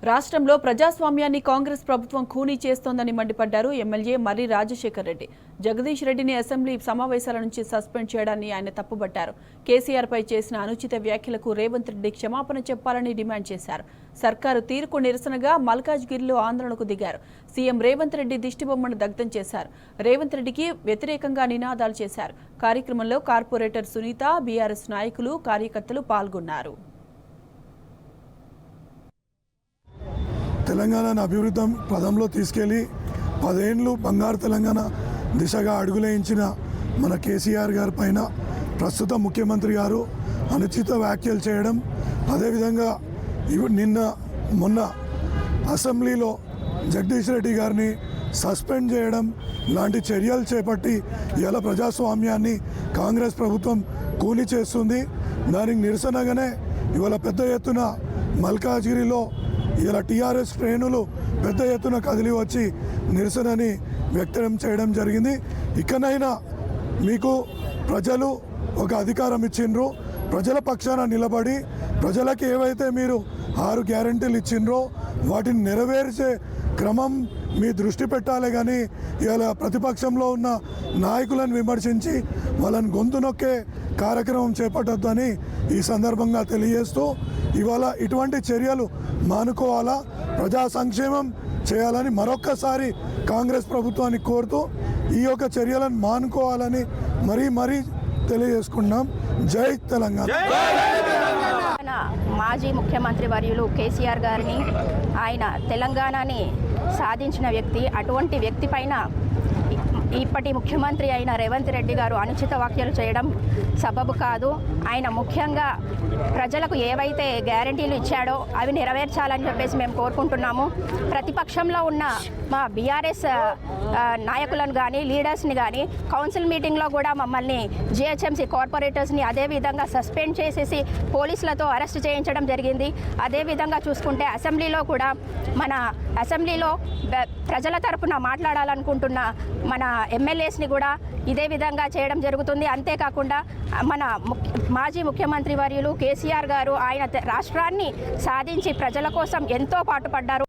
రాష్ట్రంలో ప్రజాస్వామ్యాన్ని కాంగ్రెస్ ప్రభుత్వం ఖూనీ చేస్తోందని మండిపడ్డారు ఎమ్మెల్యే మర్రి రాజశేఖర్ రెడ్డి. జగదీష్ రెడ్డిని అసెంబ్లీ సమావేశాల నుంచి సస్పెండ్ చేయడాన్ని ఆయన తప్పుబట్టారు. కేసీఆర్ పై చేసిన అనుచిత వ్యాఖ్యలకు రేవంత్ రెడ్డి క్షమాపణ చెప్పాలని డిమాండ్ చేశారు. సర్కారు తీరుకు నిరసనగా మల్కాజ్గిరిలో ఆందోళనకు దిగారు. సీఎం రేవంత్ రెడ్డి దిష్టిబొమ్మను దగ్ధం చేశారు. రేవంత్ రెడ్డికి వ్యతిరేకంగా నినాదాలు చేశారు. కార్యక్రమంలో కార్పొరేటర్ సునీత, బీఆర్ఎస్ నాయకులు, కార్యకర్తలు పాల్గొన్నారు. తెలంగాణను అభివృద్ధి పదంలో తీసుకెళ్లి 10 ఏళ్ళు బంగారు తెలంగాణ దిశగా అడుగులేయించిన మన కేసీఆర్ గారి పైన ప్రస్తుత ముఖ్యమంత్రి గారు అనుచిత వ్యాఖ్యలు చేయడం, అదేవిధంగా మొన్న అసెంబ్లీలో జగదీష్ రెడ్డి గారిని సస్పెండ్ చేయడం లాంటి చర్యలు చేపట్టి ఇలా ప్రజాస్వామ్యాన్ని కాంగ్రెస్ ప్రభుత్వం కూని చేస్తుంది. దానికి నిరసనగానే ఇవాళ పెద్ద ఎత్తున మల్కాజ్గిరిలో ఇలా టీఆర్ఎస్ శ్రేణులు పెద్ద ఎత్తున కదిలి వచ్చి నిరసనని వ్యక్తం చేయడం జరిగింది. ఇకనైనా మీకు ప్రజలు ఒక అధికారం ఇచ్చిండ్రు, ప్రజల పక్షాన నిలబడి ప్రజలకు ఏవైతే మీరు 6 గ్యారెంటీలు ఇచ్చిండ్రో వాటిని నెరవేర్చే క్రమం మీ దృష్టి పెట్టాలి. కానీ ఇలా ప్రతిపక్షంలో ఉన్న నాయకులను విమర్శించి వాళ్ళని గొంతు నొక్కే కార్యక్రమం చేపట్టొద్దని ఈ సందర్భంగా తెలియజేస్తూ ఇవాళ ఇటువంటి చర్యలు మానుకోవాలా, ప్రజా సంక్షేమం చేయాలని మరొక్కసారి కాంగ్రెస్ ప్రభుత్వాన్ని కోరుతూ ఈ యొక్క చర్యలను మానుకోవాలని మరీ తెలియజేసుకున్నాం. జై తెలంగాణ. మాజీ ముఖ్యమంత్రి వర్యులు కేసీఆర్ గారిని, ఆయన తెలంగాణని సాధించిన వ్యక్తి, అటువంటి వ్యక్తి పైన ఇప్పటి ముఖ్యమంత్రి అయిన రేవంత్ రెడ్డి గారు అనుచిత వ్యాఖ్యలు చేయడం సబబు కాదు. ఆయన ముఖ్యంగా ప్రజలకు ఏవైతే గ్యారంటీలు ఇచ్చాడో అవి నెరవేర్చాలని చెప్పేసి మేము కోరుకుంటున్నాము. ప్రతిపక్షంలో ఉన్న మా బీఆర్ఎస్ నాయకులను కానీ, లీడర్స్ని కానీ కౌన్సిల్ మీటింగ్లో కూడా మమ్మల్ని జిహెచ్ఎంసీ కార్పొరేటర్స్ని అదేవిధంగా సస్పెండ్ చేసేసి పోలీసులతో అరెస్ట్ చేయించడం జరిగింది. అదేవిధంగా చూసుకుంటే అసెంబ్లీలో కూడా మన అసెంబ్లీలో ప్రజల తరపున మాట్లాడాలనుకుంటున్న మన ఎమ్మెల్యేస్ని కూడా ఇదే విధంగా చేయడం జరుగుతుంది. అంతేకాకుండా మన మాజీ ముఖ్యమంత్రి వర్యులు కేసీఆర్ గారు ఆయన రాష్ట్రాన్ని సాధించి ప్రజల కోసం ఎంతో పాటుపడ్డారు.